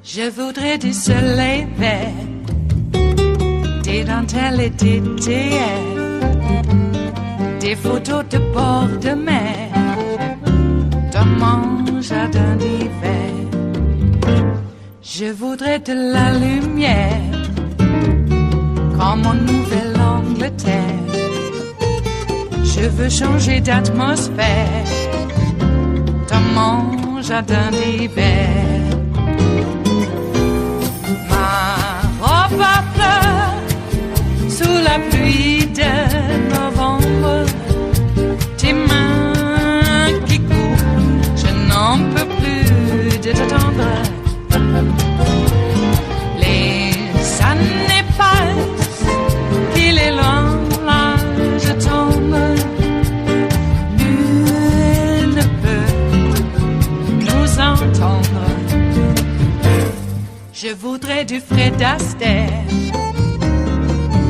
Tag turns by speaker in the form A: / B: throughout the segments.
A: Je voudrais du soleil vert, des dentelles et des théâtres, des photos de bord de mer, dans mon jardin d'hiver. Je voudrais de la lumière, comme en Nouvelle-Angleterre. Je veux changer d'atmosphère, dans mon jardin d'hiver. Ma fleur sous la pluie de novembre, tes mains qui courent, je n'en peux plus de t'attendre. Les années passent, il est loin, là je tombe. Nul ne peut nous entendre. Je voudrais du Fred Astaire,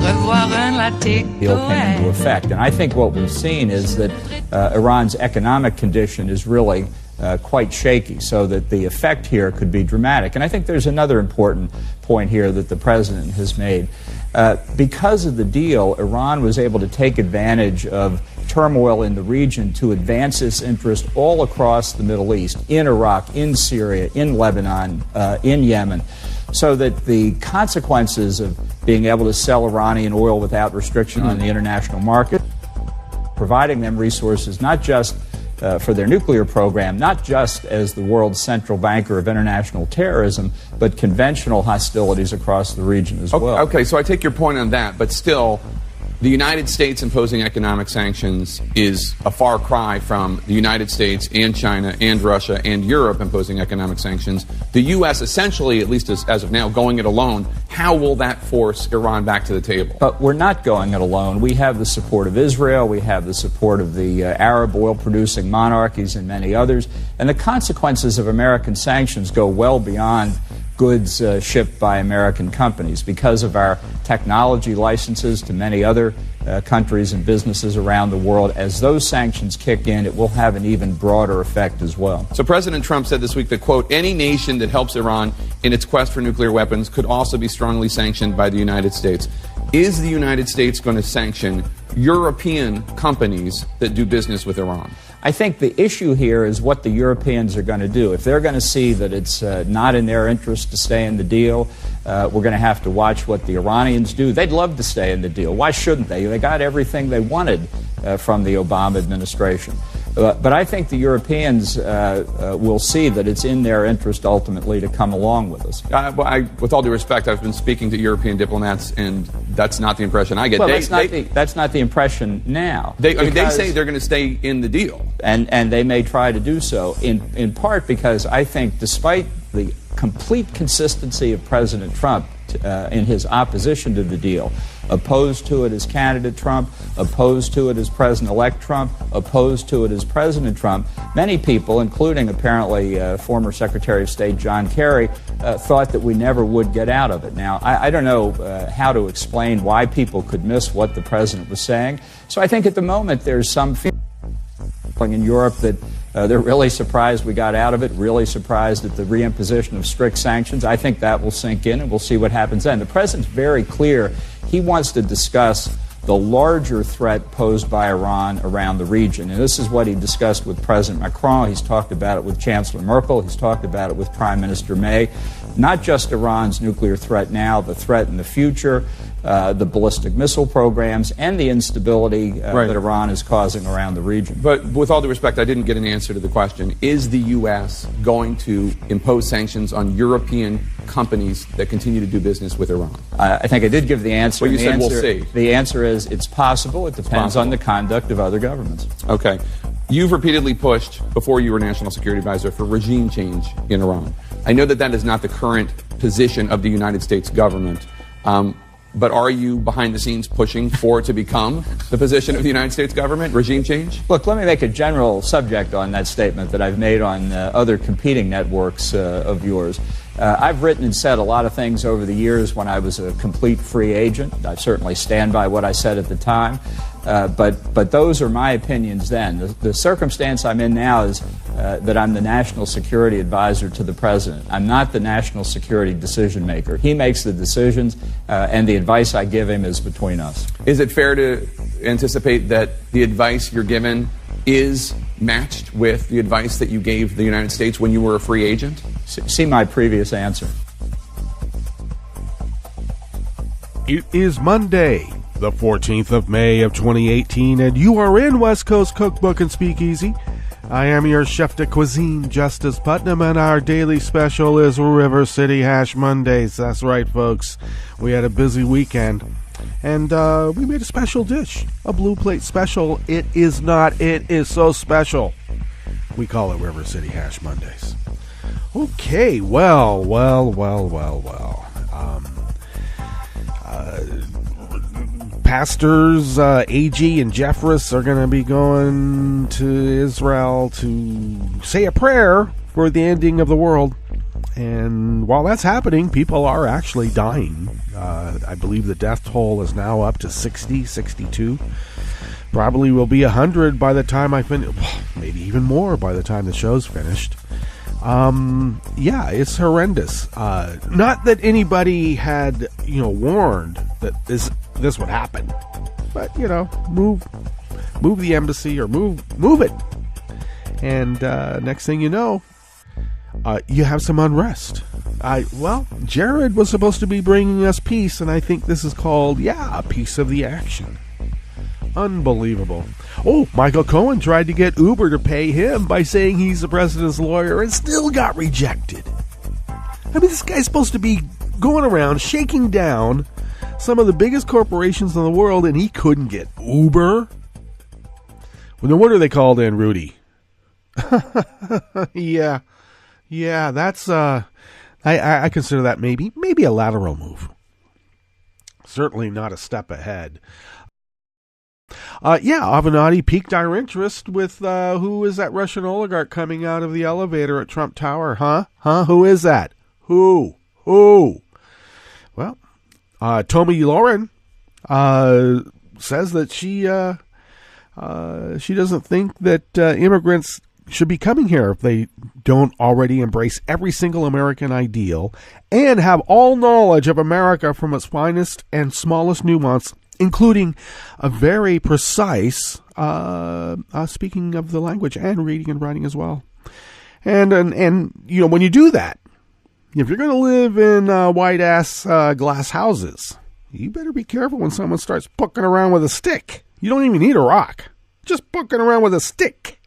A: revoir un latte
B: came into effect. And I think what we've seen is that Iran's economic condition is really quite shaky, so that the effect here could be dramatic. And I think there's another important point here that the president has made. Because of the deal, Iran was able to take advantage of turmoil in the region to advance its interest all across the Middle East, in Iraq, in Syria, in Lebanon, in Yemen, so that the consequences of being able to sell Iranian oil without restriction on the international market, providing them resources not just for their nuclear program, not just as the world's central banker of international terrorism, but conventional hostilities across the region as well.
C: Okay, so I take your point on that, but still, the United States imposing economic sanctions is a far cry from the United States and China and Russia and Europe imposing economic sanctions. The U.S. essentially, at least as of now, going it alone. How will that force Iran back to the table?
B: But we're not going it alone. We have the support of Israel. We have the support of the Arab oil-producing monarchies and many others. And the consequences of American sanctions go well beyond goods shipped by American companies. Because of our technology licenses to many other countries and businesses around the world, as those sanctions kick in, it will have an even broader effect as well.
C: So President Trump said this week that, quote, any nation that helps Iran in its quest for nuclear weapons could also be strongly sanctioned by the United States. Is the United States going to sanction European companies that do business with Iran?
B: I think the issue here is what the Europeans are going to do. If they're going to see that it's not in their interest to stay in the deal, we're going to have to watch what the Iranians do. They'd love to stay in the deal. Why shouldn't they? They got everything they wanted from the Obama administration. But I think the Europeans will see that it's in their interest ultimately to come along with us.
C: With all due respect, I've been speaking to European diplomats, and that's not the impression I get.
B: Well, that's not the impression now.
C: They say they're going to stay in the deal.
B: And they may try to do so, in part because I think despite the complete consistency of President Trump in his opposition to the deal, opposed to it as candidate Trump, opposed to it as President-elect Trump, opposed to it as President Trump, many people, including apparently former Secretary of State John Kerry, thought that we never would get out of it. Now, I don't know how to explain why people could miss what the president was saying. So I think at the moment there's some feeling in Europe that they're really surprised we got out of it, really surprised at the reimposition of strict sanctions. I think that will sink in, and we'll see what happens then. The president's very clear. He wants to discuss the larger threat posed by Iran around the region. And this is what he discussed with President Macron. He's talked about it with Chancellor Merkel. He's talked about it with Prime Minister May. Not just Iran's nuclear threat now, the threat in the future, the ballistic missile programs, and the instability that Iran is causing around the region.
C: But with all due respect, I didn't get an answer to the question. Is the U.S. going to impose sanctions on European companies that continue to do business with Iran?
B: I think I did give the answer.
C: Well, you said we'll see.
B: The answer is it's possible. It depends on the conduct of other governments.
C: Okay. You've repeatedly pushed, before you were National Security Advisor, for regime change in Iran. I know that that is not the current position of the United States government. but are you behind the scenes pushing for it to become the position of the United States government, regime change?
B: Look, let me make a general subject on that statement that I've made on other competing networks of yours. I've written and said a lot of things over the years when I was a complete free agent. I certainly stand by what I said at the time. But those are my opinions then. The circumstance I'm in now is that I'm the National Security Advisor to the President. I'm not the national security decision maker. He makes the decisions, and the advice I give him is between us.
C: Is it fair to anticipate that the advice you're given is matched with the advice that you gave the United States when you were a free agent?
B: See my previous answer.
D: It is Monday, the 14th of May of 2018, and you are in West Coast Cookbook and Speakeasy. I am your chef de cuisine, Justice Putnam, and our daily special is River City Hash Mondays. That's right, folks. We had a busy weekend, and we made a special dish, a blue plate special. It is not. It is so special. We call it River City Hash Mondays. Okay, well. Pastors A.G. and Jeffress are going to be going to Israel to say a prayer for the ending of the world. And while that's happening, people are actually dying. I believe the death toll is now up to 60, 62. Probably will be 100 by the time I finish. Maybe even more by the time the show's finished. Yeah, it's horrendous. Not that anybody had, warned that this would happen, but move the embassy or move it, and next thing you know, you have some unrest. Jared was supposed to be bringing us peace, and I think this is called a piece of the action. Unbelievable. Oh, Michael Cohen tried to get Uber to pay him by saying he's the president's lawyer and still got rejected. I mean, this guy's supposed to be going around shaking down some of the biggest corporations in the world, and he couldn't get Uber? Well, no wonder they called in Rudy. Yeah, that's, I consider that maybe a lateral move. Certainly not a step ahead. Avenatti piqued our interest with who is that Russian oligarch coming out of the elevator at Trump Tower, huh? Who is that? Who? Well, Tomi Lauren says that she doesn't think that immigrants should be coming here if they don't already embrace every single American ideal and have all knowledge of America from its finest and smallest nuance, including a very precise speaking of the language and reading and writing as well. And when you do that, if you're going to live in white-ass glass houses, you better be careful when someone starts poking around with a stick. You don't even need a rock. Just poking around with a stick.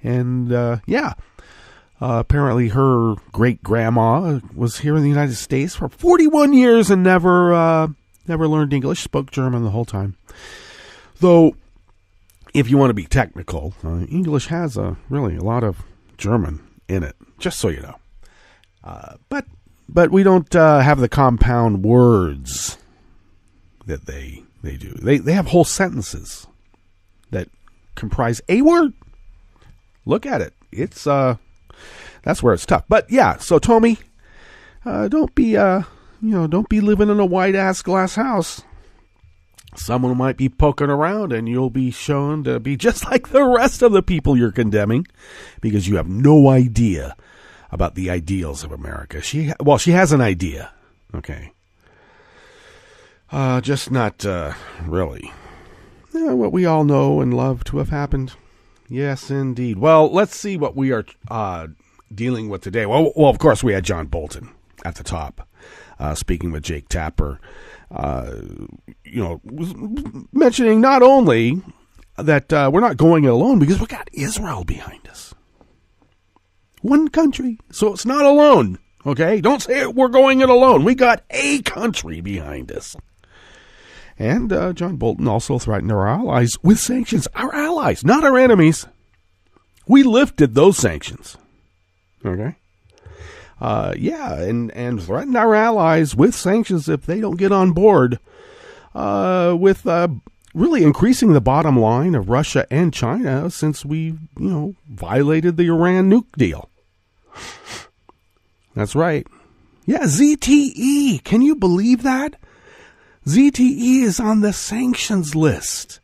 D: And, apparently her great-grandma was here in the United States for 41 years and never learned English, spoke German the whole time. Though, if you want to be technical, English has really a lot of German in it, just so you know. But we don't have the compound words that they do. They have whole sentences that comprise a word. Look at it. It's that's where it's tough. But yeah, so Tommy, don't be living in a white ass glass house. Someone might be poking around and you'll be shown to be just like the rest of the people you're condemning because you have no idea about the ideals of America. She has an idea. Okay. Just not really what we all know and love to have happened. Yes, indeed. Well, let's see what we are dealing with today. Well, of course, we had John Bolton at the top, speaking with Jake Tapper, mentioning not only that we're not going it alone because we got Israel behind us. One country, so it's not alone, okay? Don't say we're going it alone. We got a country behind us. And John Bolton also threatened our allies with sanctions. Our allies, not our enemies. We lifted those sanctions, okay? And threatened our allies with sanctions if they don't get on board with really increasing the bottom line of Russia and China since we, violated the Iran Nuke deal. That's right. Yeah, ZTE. Can you believe that? ZTE is on the sanctions list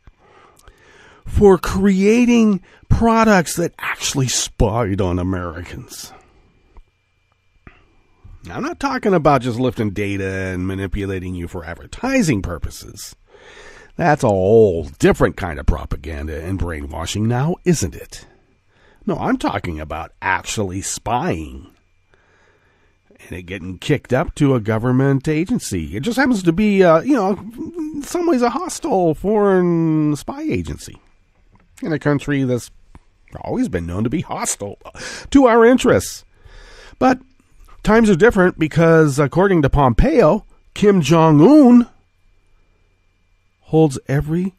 D: for creating products that actually spied on Americans. Now, I'm not talking about just lifting data and manipulating you for advertising purposes. That's a whole different kind of propaganda and brainwashing now, isn't it? No, I'm talking about actually spying and it getting kicked up to a government agency. It just happens to be, in some ways a hostile foreign spy agency in a country that's always been known to be hostile to our interests. But times are different because, according to Pompeo, Kim Jong-un holds every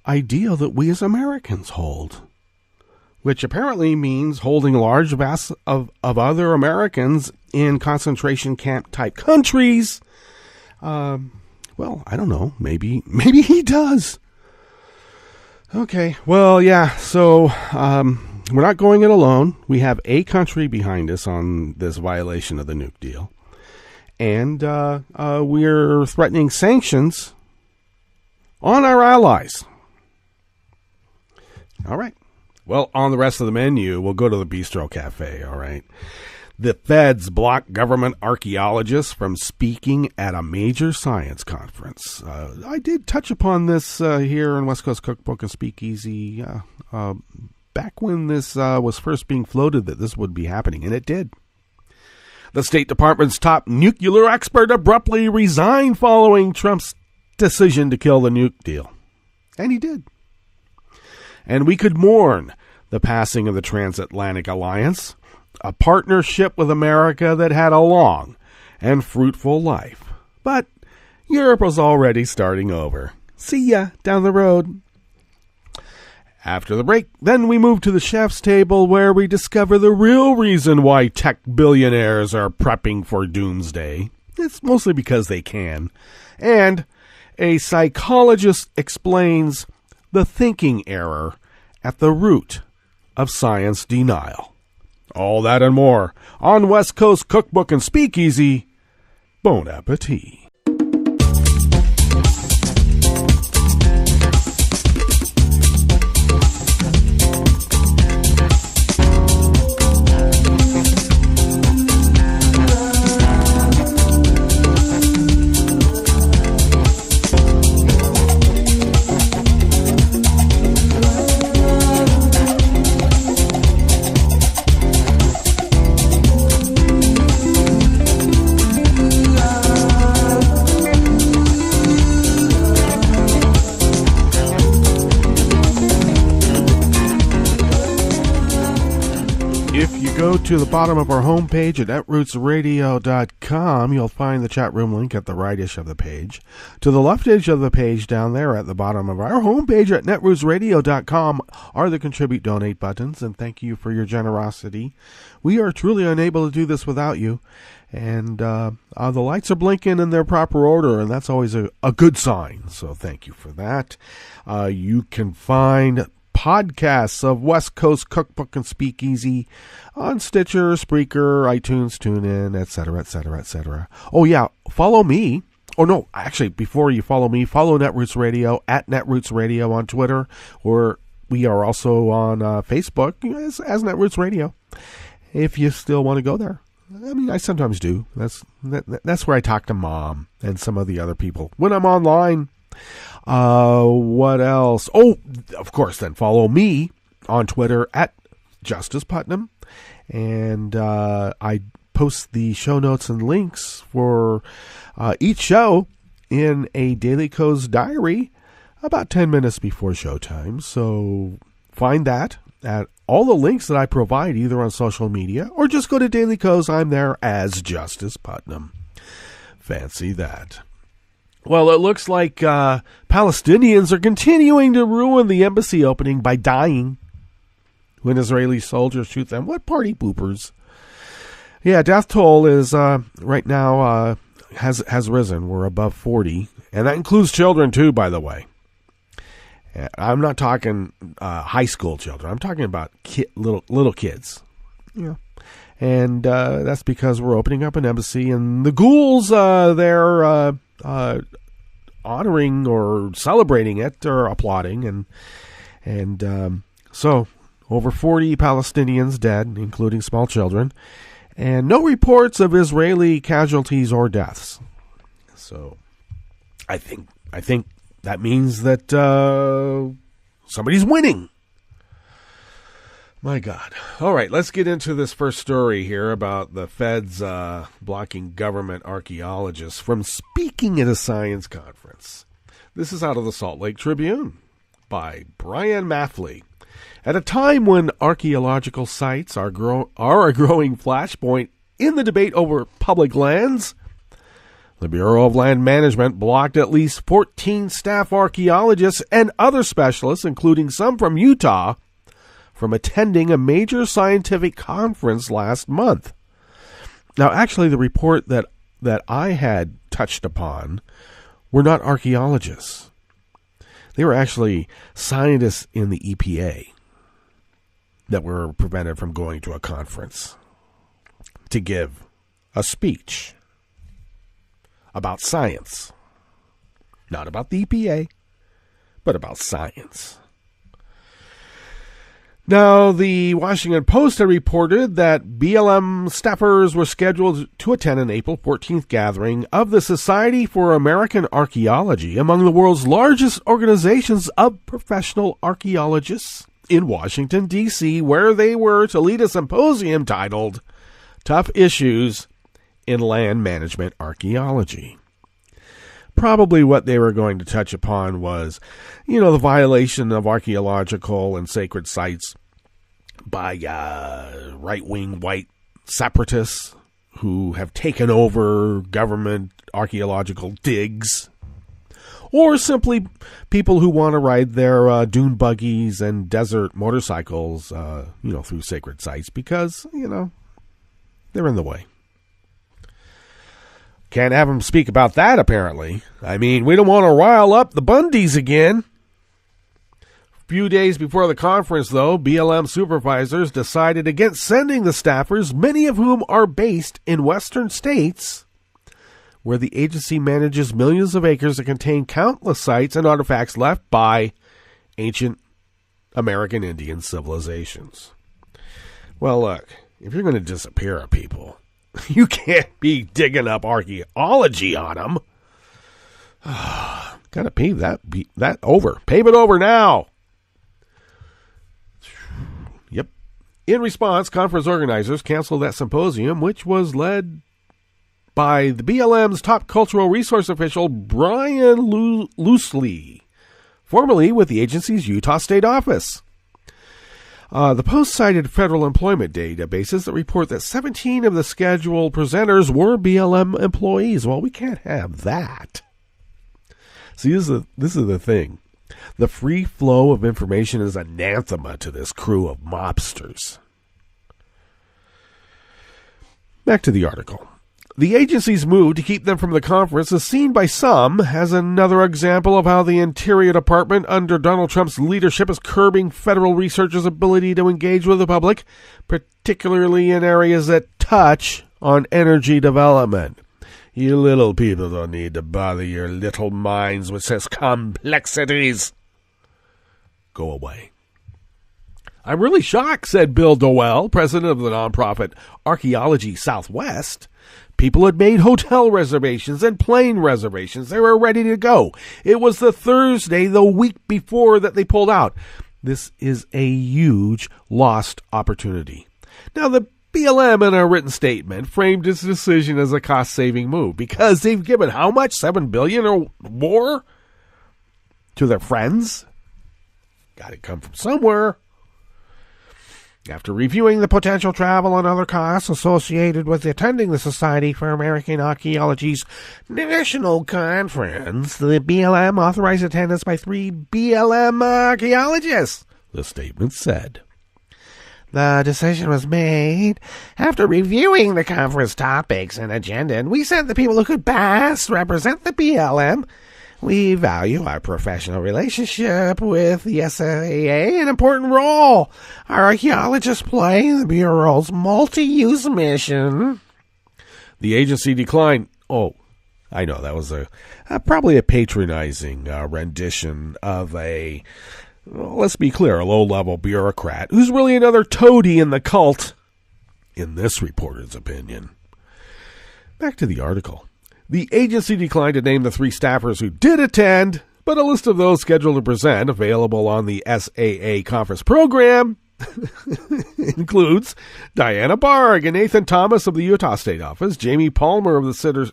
D: ideal that we as Americans hold, which apparently means holding large masses of other Americans in concentration camp type countries. Well, I don't know. Maybe he does. Okay. Well, yeah. So we're not going it alone. We have a country behind us on this violation of the nuke deal, and we're threatening sanctions on our allies. All right. Well, on the rest of the menu, we'll go to the Bistro Cafe, all right? The feds block government archaeologists from speaking at a major science conference. I did touch upon this here in West Coast Cookbook and Speakeasy back when this was first being floated that this would be happening, and it did. The State Department's top nuclear expert abruptly resigned following Trump's decision to kill the nuke deal. And he did. And we could mourn the passing of the Transatlantic Alliance, a partnership with America that had a long and fruitful life. But Europe was already starting over. See ya down the road. After the break, then we move to the chef's table where we discover the real reason why tech billionaires are prepping for doomsday. It's mostly because they can. And a psychologist explains the thinking error at the root of science denial. All that and more on West Coast Cookbook and Speakeasy. Bon appetit. Go to the bottom of our homepage at netrootsradio.com. You'll find the chat room link at the right-ish of the page. To the left-ish of the page down there at the bottom of our homepage at netrootsradio.com are the Contribute Donate buttons, and thank you for your generosity. We are truly unable to do this without you, and the lights are blinking in their proper order, and that's always a good sign, so thank you for that. You can find podcasts of West Coast Cookbook and Speakeasy on Stitcher, Spreaker, iTunes, TuneIn, etc., etc., etc. Oh, yeah, follow me. Oh, no, actually, before you follow me, follow Netroots Radio at Netroots Radio on Twitter, or we are also on Facebook as Netroots Radio, if you still want to go there. I mean, I sometimes do. That's where I talk to Mom and some of the other people when I'm online. What else? Oh, of course, then follow me on Twitter at Justice Putnam. And I post the show notes and links for each show in a Daily Co's diary about 10 minutes before showtime. So find that at all the links that I provide either on social media or just go to Daily Co's. I'm there as Justice Putnam. Fancy that. Well, it looks like Palestinians are continuing to ruin the embassy opening by dying when Israeli soldiers shoot them. What party poopers? Yeah, death toll is right now has risen. We're above 40, And that includes children, too, by the way. I'm not talking high school children. I'm talking about little kids. Yeah. And that's because we're opening up an embassy, and the ghouls, they're honoring or celebrating it or applauding. And so over 40 Palestinians dead, including small children, and no reports of Israeli casualties or deaths. So I think that means that somebody's winning. My God. All right, let's get into this first story here about the feds blocking government archaeologists from speaking at a science conference. This is out of the Salt Lake Tribune by Brian Mathley. At a time when archaeological sites are a growing flashpoint in the debate over public lands, the Bureau of Land Management blocked at least 14 staff archaeologists and other specialists, including some from Utah, from attending a major scientific conference last month. Now, actually, the report that I had touched upon were not archaeologists. They were actually scientists in the EPA that were prevented from going to a conference to give a speech about science. Not about the EPA, but about science. Now, the Washington Post had reported that BLM staffers were scheduled to attend an April 14th gathering of the Society for American Archaeology, among the world's largest organizations of professional archaeologists, in Washington, D.C., where they were to lead a symposium titled Tough Issues in Land Management Archaeology. Probably what they were going to touch upon was, the violation of archaeological and sacred sites by right-wing white separatists who have taken over government archaeological digs, or simply people who want to ride their dune buggies and desert motorcycles, through sacred sites because, they're in the way. Can't have them speak about that, apparently. I mean, we don't want to rile up the Bundys again. A few days before the conference, though, BLM supervisors decided against sending the staffers, many of whom are based in western states, where the agency manages millions of acres that contain countless sites and artifacts left by ancient American Indian civilizations. Well, look, if you're going to disappear people, you can't be digging up archaeology on them. Gotta pave that over. Pave it over now. Yep. In response, conference organizers canceled that symposium, which was led by the BLM's top cultural resource official, Brian Loosely, formerly with the agency's Utah State office. The Post cited federal employment databases that report that 17 of the scheduled presenters were BLM employees. Well, we can't have that. See, this is the thing. The free flow of information is anathema to this crew of mobsters. Back to the article. The agency's move to keep them from the conference is seen by some as another example of how the Interior Department under Donald Trump's leadership is curbing federal researchers' ability to engage with the public, particularly in areas that touch on energy development. You little people don't need to bother your little minds with such complexities. Go away. I'm really shocked, said Bill Dowell, president of the nonprofit Archaeology Southwest. People had made hotel reservations and plane reservations. They were ready to go. It was the Thursday, the week before, that they pulled out. This is a huge lost opportunity. Now, the BLM, in a written statement, framed its decision as a cost-saving move because they've given how much? $7 billion or more to their friends? Got to come from somewhere. After reviewing the potential travel and other costs associated with attending the Society for American Archaeology's National Conference, the BLM authorized attendance by 3 BLM archaeologists, the statement said. The decision was made after reviewing the conference topics and agenda, and we sent the people who could best represent the BLM We value our professional relationship with the SAA, an important role our archaeologists play in the Bureau's multi-use mission. The agency declined. Oh, I know, that was probably a patronizing rendition of a, well, let's be clear, a low-level bureaucrat who's really another toady in the cult, in this reporter's opinion. Back to the article. The agency declined to name the 3 staffers who did attend, but a list of those scheduled to present, available on the SAA conference program, includes Diana Barg and Nathan Thomas of the Utah State Office, Jamie Palmer of the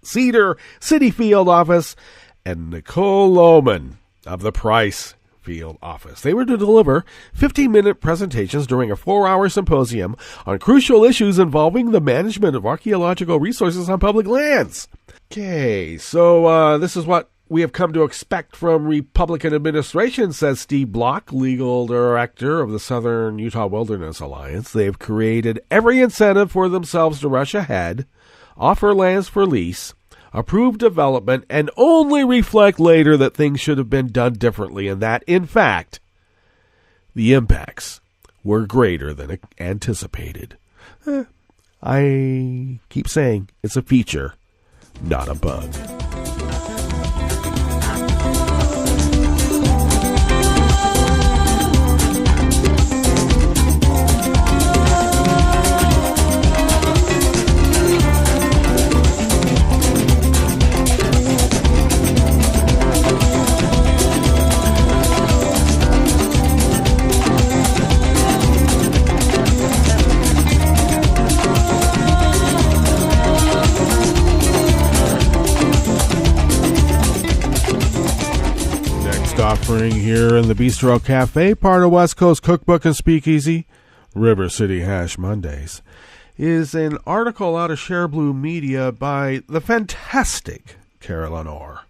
D: Cedar City Field Office, and Nicole Lohman of the Price Field Office. They were to deliver 15-minute presentations during a 4-hour symposium on crucial issues involving the management of archaeological resources on public lands. Okay, so this is what we have come to expect from Republican administration, says Steve Block, legal director of the Southern Utah Wilderness Alliance. They've created every incentive for themselves to rush ahead, offer lands for lease, approve development, and only reflect later that things should have been done differently, and that, in fact, the impacts were greater than anticipated. I keep saying it's a feature, not a bug. Offering here in the Bistro Cafe, part of West Coast Cookbook and Speakeasy, River City Hash Mondays, is an article out of Share Blue Media by the fantastic Carolyn Orr.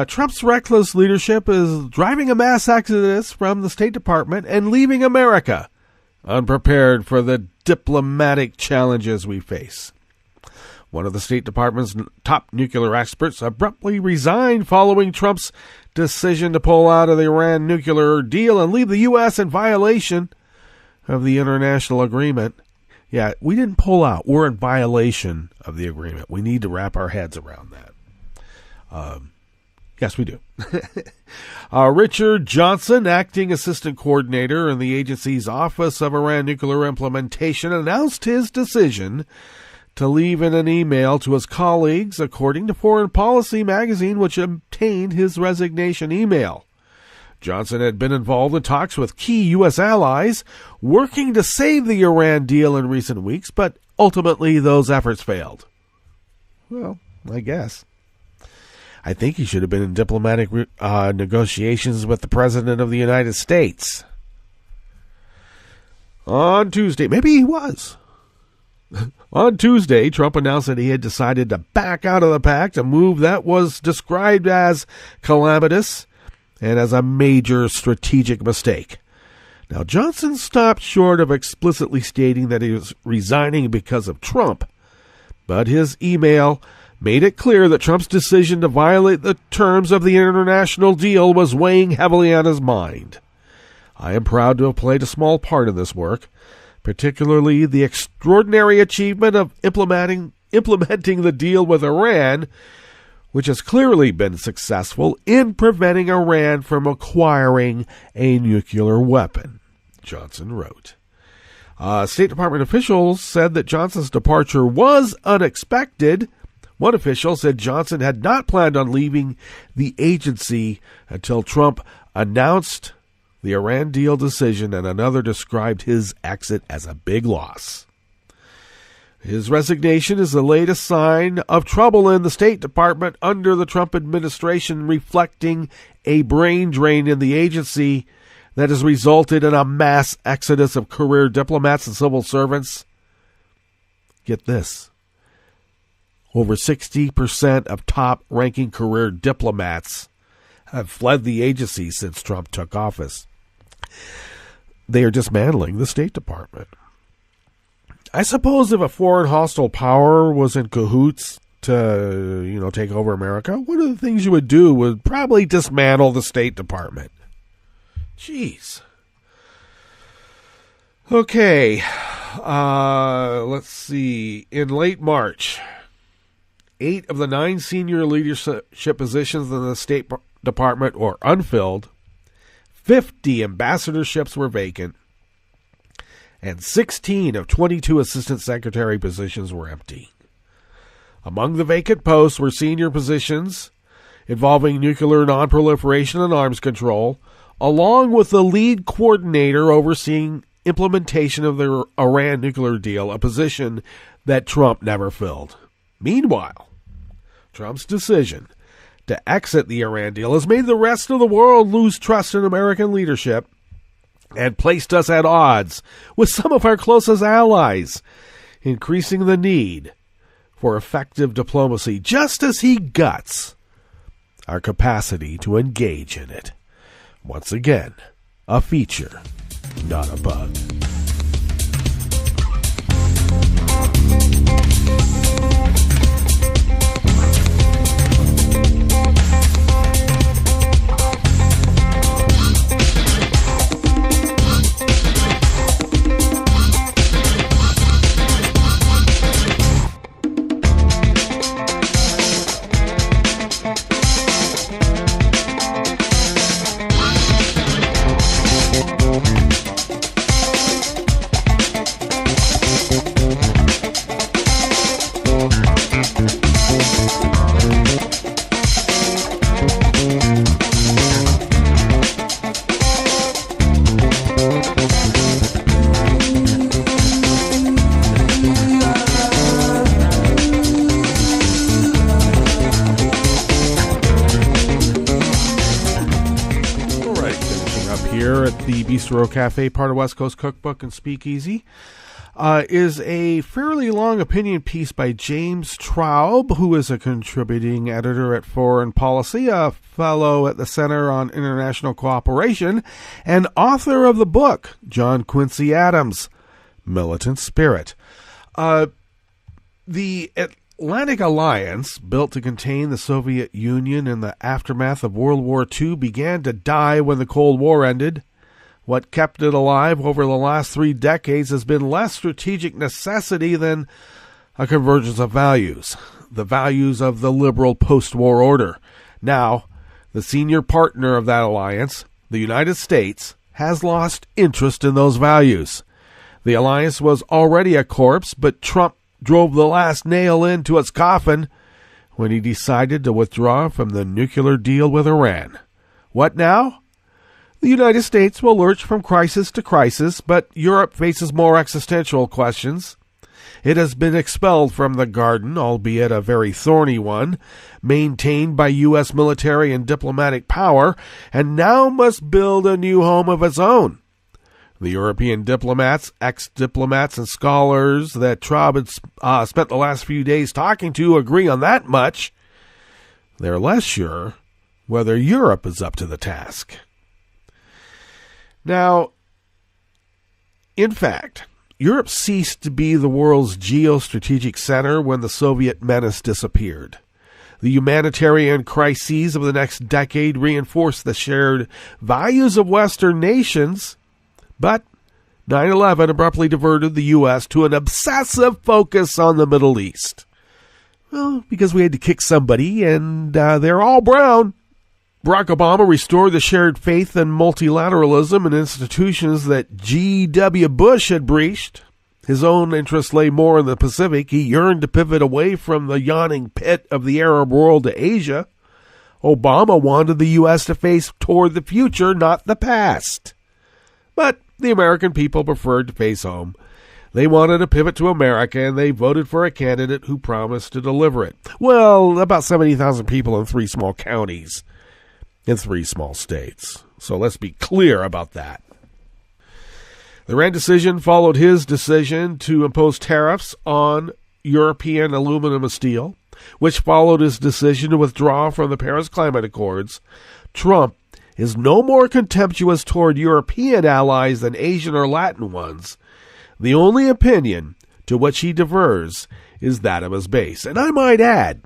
D: Trump's reckless leadership is driving a mass exodus from the State Department and leaving America unprepared for the diplomatic challenges we face. One of the State Department's top nuclear experts abruptly resigned following Trump's decision to pull out of the Iran nuclear deal and leave the U.S. in violation of the international agreement. Yeah, we didn't pull out. We're in violation of the agreement. We need to wrap our heads around that. Yes, we do. Richard Johnson, acting assistant coordinator in the agency's Office of Iran Nuclear Implementation, announced his decision to leave in an email to his colleagues, according to Foreign Policy magazine, which obtained his resignation email. Johnson had been involved in talks with key U.S. allies, working to save the Iran deal in recent weeks, but ultimately those efforts failed. Well, I guess. I think he should have been in diplomatic negotiations with the President of the United States. On Tuesday, maybe he was. On Tuesday, Trump announced that he had decided to back out of the pact, a move that was described as calamitous and as a major strategic mistake. Now, Johnson stopped short of explicitly stating that he was resigning because of Trump, but his email made it clear that Trump's decision to violate the terms of the international deal was weighing heavily on his mind. I am proud to have played a small part in this work, particularly the extraordinary achievement of implementing the deal with Iran, which has clearly been successful in preventing Iran from acquiring a nuclear weapon, Johnson wrote. State Department officials said that Johnson's departure was unexpected. One official said Johnson had not planned on leaving the agency until Trump announced the Iran deal decision, and another described his exit as a big loss. His resignation is the latest sign of trouble in the State Department under the Trump administration, reflecting a brain drain in the agency that has resulted in a mass exodus of career diplomats and civil servants. Get this. Over 60% of top-ranking career diplomats have fled the agency since Trump took office. They are dismantling the State Department. I suppose if a foreign hostile power was in cahoots to, take over America, one of the things you would do would probably dismantle the State Department. Jeez. Okay. Let's see. In late March, 8 of the 9 senior leadership positions in the State Department were unfilled. 50 ambassadorships were vacant. And 16 of 22 assistant secretary positions were empty. Among the vacant posts were senior positions involving nuclear nonproliferation and arms control, along with the lead coordinator overseeing implementation of the Iran nuclear deal, a position that Trump never filled. Meanwhile, Trump's decision to exit the Iran deal has made the rest of the world lose trust in American leadership and placed us at odds with some of our closest allies, increasing the need for effective diplomacy, just as he guts our capacity to engage in it. Once again, a feature, not a bug. The Bistro Cafe, part of West Coast Cookbook and Speakeasy, is a fairly long opinion piece by James Traub, who is a contributing editor at Foreign Policy, a fellow at the Center on International Cooperation, and author of the book, John Quincy Adams, Militant Spirit. The Atlantic Alliance, built to contain the Soviet Union in the aftermath of World War II, began to die when the Cold War ended. What kept it alive over the last 3 decades has been less strategic necessity than a convergence of values, the values of the liberal post-war order. Now, the senior partner of that alliance, the United States, has lost interest in those values. The alliance was already a corpse, but Trump drove the last nail into its coffin when he decided to withdraw from the nuclear deal with Iran. What now? The United States will lurch from crisis to crisis, but Europe faces more existential questions. It has been expelled from the garden, albeit a very thorny one, maintained by U.S. military and diplomatic power, and now must build a new home of its own. The European diplomats, ex-diplomats, and scholars that Traub had spent the last few days talking to agree on that much. They're less sure whether Europe is up to the task. Now, in fact, Europe ceased to be the world's geostrategic center when the Soviet menace disappeared. The humanitarian crises of the next decade reinforced the shared values of Western nations, but 9/11 abruptly diverted the U.S. to an obsessive focus on the Middle East. Well, because we had to kick somebody, and they're all brown. Barack Obama restored the shared faith in multilateralism and institutions that G.W. Bush had breached. His own interests lay more in the Pacific. He yearned to pivot away from the yawning pit of the Arab world to Asia. Obama wanted the U.S. to face toward the future, not the past. But the American people preferred to face home. They wanted to pivot to America, and they voted for a candidate who promised to deliver it. Well, about 70,000 people in 3 small counties in 3 small states. So let's be clear about that. The Iran decision followed his decision to impose tariffs on European aluminum and steel, which followed his decision to withdraw from the Paris Climate Accords. Trump is no more contemptuous toward European allies than Asian or Latin ones. The only opinion to which he defers is that of his base. And I might add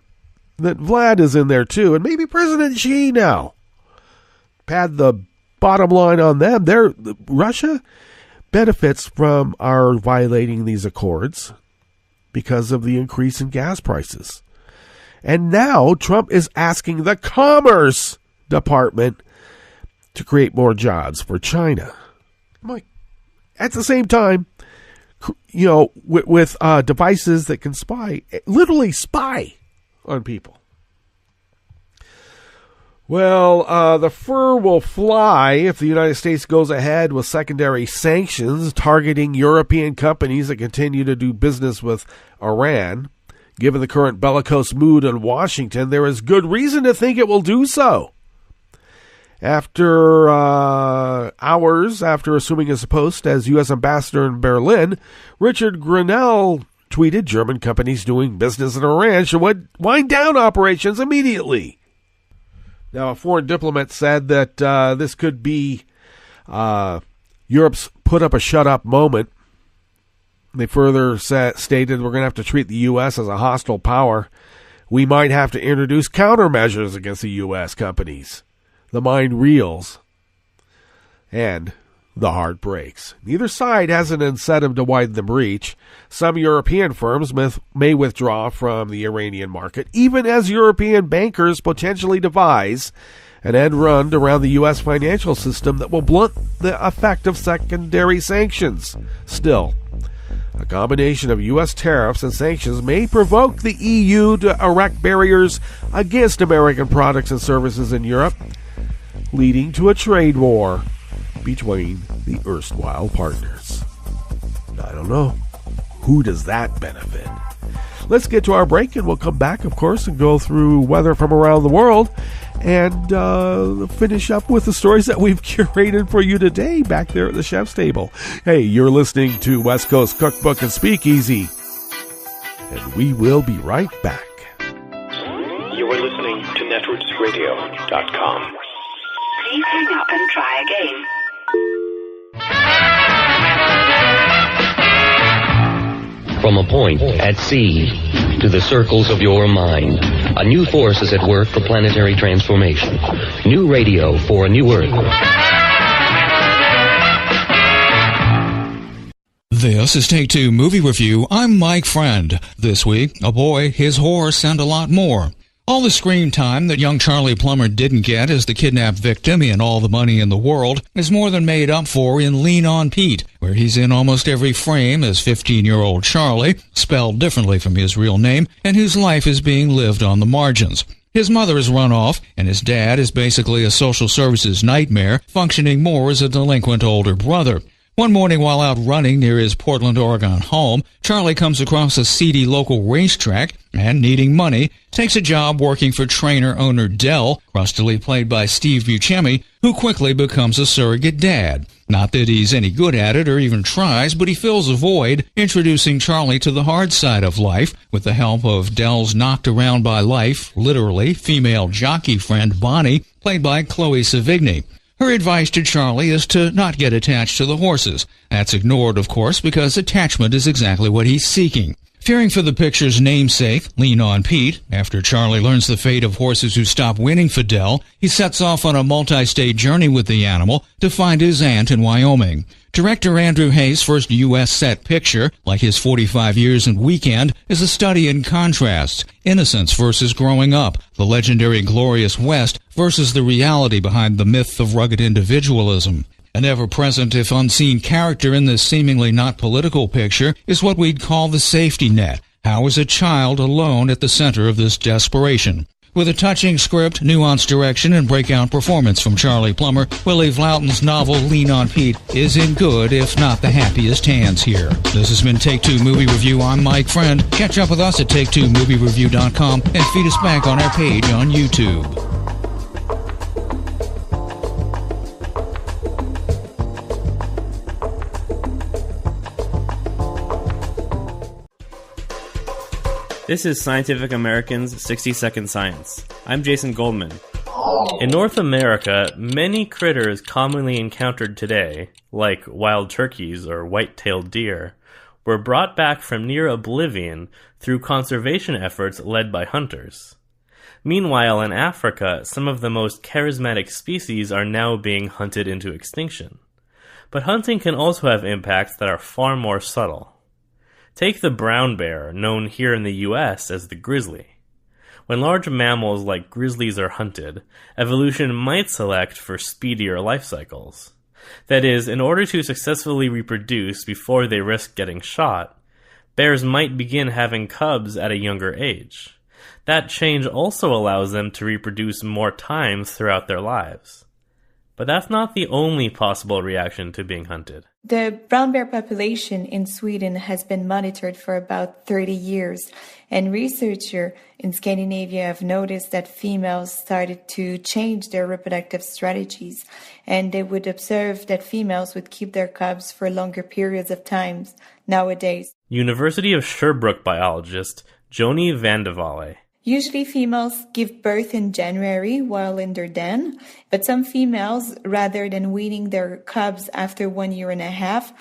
D: that Vlad is in there too, and maybe President Xi now. Pad the bottom line on them. Russia benefits from our violating these accords because of the increase in gas prices. And now Trump is asking the Commerce Department to create more jobs for China. At the same time, with devices that can literally spy on people. Well, the fur will fly if the United States goes ahead with secondary sanctions targeting European companies that continue to do business with Iran. Given the current bellicose mood in Washington, there is good reason to think it will do so. After hours after assuming his post as U.S. ambassador in Berlin, Richard Grenell tweeted German companies doing business in Iran should wind down operations immediately. Now, a foreign diplomat said that this could be Europe's put-up-a-shut-up moment. They further stated we're going to have to treat the U.S. as a hostile power. We might have to introduce countermeasures against the U.S. companies. The mind reels, and the heart breaks. Neither side has an incentive to widen the breach. Some European firms may withdraw from the Iranian market, even as European bankers potentially devise an end run around the U.S. financial system that will blunt the effect of secondary sanctions. Still, a combination of U.S. tariffs and sanctions may provoke the EU to erect barriers against American products and services in Europe, leading to a trade war between the erstwhile partners. I don't know. Who does that benefit? Let's get to our break, and we'll come back, of course, and go through weather from around the world and finish up with the stories that we've curated for you today back there at the chef's table. Hey, you're listening to West Coast Cookbook and Speakeasy, and we will be right back.
E: You are listening to netrootsradio.com.
F: Please hang up and try again.
G: From a point at sea to the circles of your mind, a new force is at work for planetary transformation. New radio for a new Earth.
H: This is Take Two Movie Review. I'm Mike Friend. This week, a boy, his horse, and a lot more. All the screen time that young Charlie Plummer didn't get as the kidnapped victim in All the Money in the World is more than made up for in Lean on Pete, where he's in almost every frame as 15-year-old Charlie, spelled differently from his real name, and whose life is being lived on the margins. His mother is run off, and his dad is basically a social services nightmare, functioning more as a delinquent older brother. One morning while out running near his Portland, Oregon home, Charlie comes across a seedy local racetrack and, needing money, takes a job working for trainer-owner Dell, crustily played by Steve Buscemi, who quickly becomes a surrogate dad. Not that he's any good at it or even tries, but he fills a void, introducing Charlie to the hard side of life with the help of Dell's knocked around by life, literally, female jockey friend Bonnie, played by Chloe Sevigny. Her advice to Charlie is to not get attached to the horses. That's ignored, of course, because attachment is exactly what he's seeking. Fearing for the picture's namesake, Lean on Pete, after Charlie learns the fate of horses who stop winning for Dell, he sets off on a multi-state journey with the animal to find his aunt in Wyoming. Director Andrew Hayes' first U.S. set picture, like his 45 Years and Weekend, is a study in contrasts. Innocence versus growing up, the legendary Glorious West versus the reality behind the myth of rugged individualism. An ever-present, if unseen character in this seemingly not political picture is what we'd call the safety net. How is a child alone at the center of this desperation? With a touching script, nuanced direction, and breakout performance from Charlie Plummer, Willie Vlautin's novel Lean on Pete is in good, if not the happiest hands here. This has been Take Two Movie Review. I'm Mike Friend. Catch up with us at Take2MovieReview.com and feed us back on our page on YouTube.
I: This is Scientific American's 60-Second Science. I'm Jason Goldman. In North America, many critters commonly encountered today, like wild turkeys or white-tailed deer, were brought back from near oblivion through conservation efforts led by hunters. Meanwhile, in Africa, some of the most charismatic species are now being hunted into extinction. But hunting can also have impacts that are far more subtle. Take the brown bear, known here in the US as the grizzly. When large mammals like grizzlies are hunted, evolution might select for speedier life cycles. That is, in order to successfully reproduce before they risk getting shot, bears might begin having cubs at a younger age. That change also allows them to reproduce more times throughout their lives. But that's not the only possible reaction to being hunted.
J: The brown bear population in Sweden has been monitored for about 30 years, and researchers in Scandinavia have noticed that females started to change their reproductive strategies, and they would observe that females would keep their cubs for longer periods of time nowadays.
I: University of Sherbrooke biologist Joni van de Valle.
J: Usually females give birth in January while in their den, but some females, rather than weaning their cubs after 1 year and a half,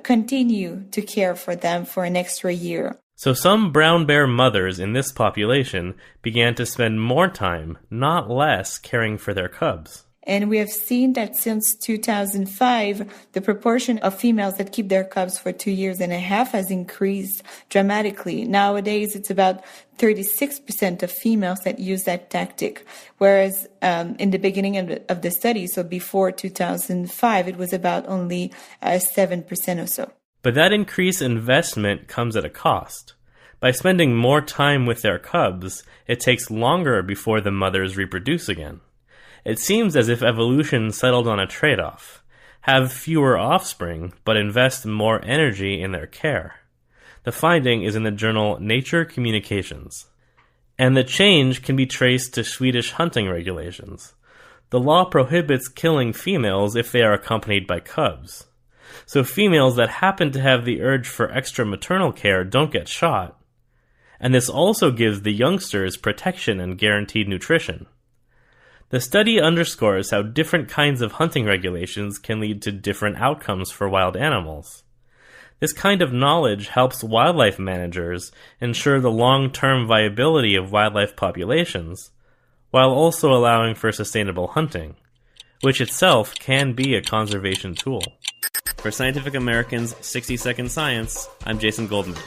J: continue to care for them for an extra year.
I: So some brown bear mothers in this population began to spend more time, not less, caring for their cubs.
J: And we have seen that since 2005, the proportion of females that keep their cubs for 2 years and a half has increased dramatically. Nowadays, it's about 36% of females that use that tactic, whereas in the beginning of the study, so before 2005, it was about only 7% or so.
I: But that increased investment comes at a cost. By spending more time with their cubs, it takes longer before the mothers reproduce again. It seems as if evolution settled on a trade-off. Have fewer offspring, but invest more energy in their care. The finding is in the journal Nature Communications. And the change can be traced to Swedish hunting regulations. The law prohibits killing females if they are accompanied by cubs. So females that happen to have the urge for extra maternal care don't get shot. And this also gives the youngsters protection and guaranteed nutrition. The study underscores how different kinds of hunting regulations can lead to different outcomes for wild animals. This kind of knowledge helps wildlife managers ensure the long-term viability of wildlife populations, while also allowing for sustainable hunting, which itself can be a conservation tool. For Scientific American's 60-Second Science, I'm Jason Goldman.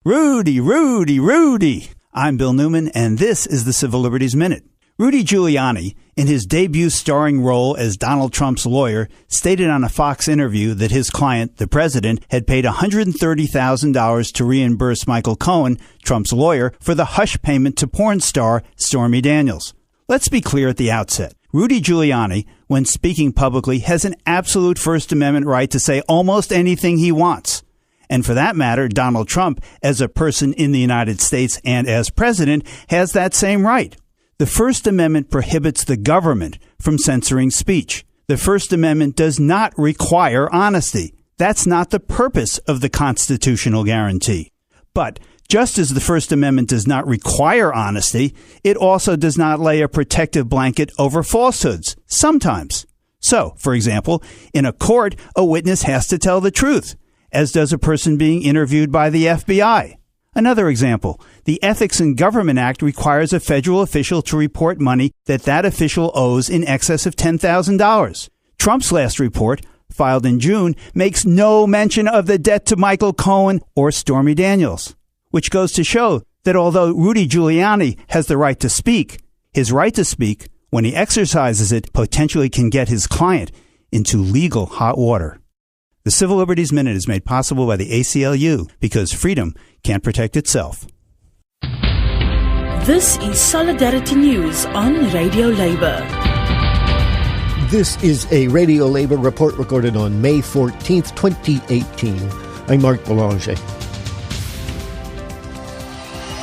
K: Rudy! I'm Bill Newman, and this is the Civil Liberties Minute. Rudy Giuliani, in his debut starring role as Donald Trump's lawyer, stated on a Fox interview that his client, the president, had paid $130,000 to reimburse Michael Cohen, Trump's lawyer, for the hush payment to porn star Stormy Daniels. Let's be clear at the outset. Rudy Giuliani, when speaking publicly, has an absolute First Amendment right to say almost anything he wants. And for that matter, Donald Trump, as a person in the United States and as president, has that same right. The First Amendment prohibits the government from censoring speech. The First Amendment does not require honesty. That's not the purpose of the constitutional guarantee. But just as the First Amendment does not require honesty, it also does not lay a protective blanket over falsehoods, sometimes. So, for example, in a court, a witness has to tell the truth, as does a person being interviewed by the FBI. Another example, the Ethics in Government Act requires a federal official to report money that official owes in excess of $10,000. Trump's last report, filed in June, makes no mention of the debt to Michael Cohen or Stormy Daniels, which goes to show that although Rudy Giuliani has the right to speak, his right to speak, when he exercises it, potentially can get his client into legal hot water. The Civil Liberties Minute is made possible by the ACLU because freedom can't protect itself.
L: This is Solidarity News on Radio Labour.
M: This is a Radio Labour report recorded on May 14th, 2018. I'm Mark Boulanger.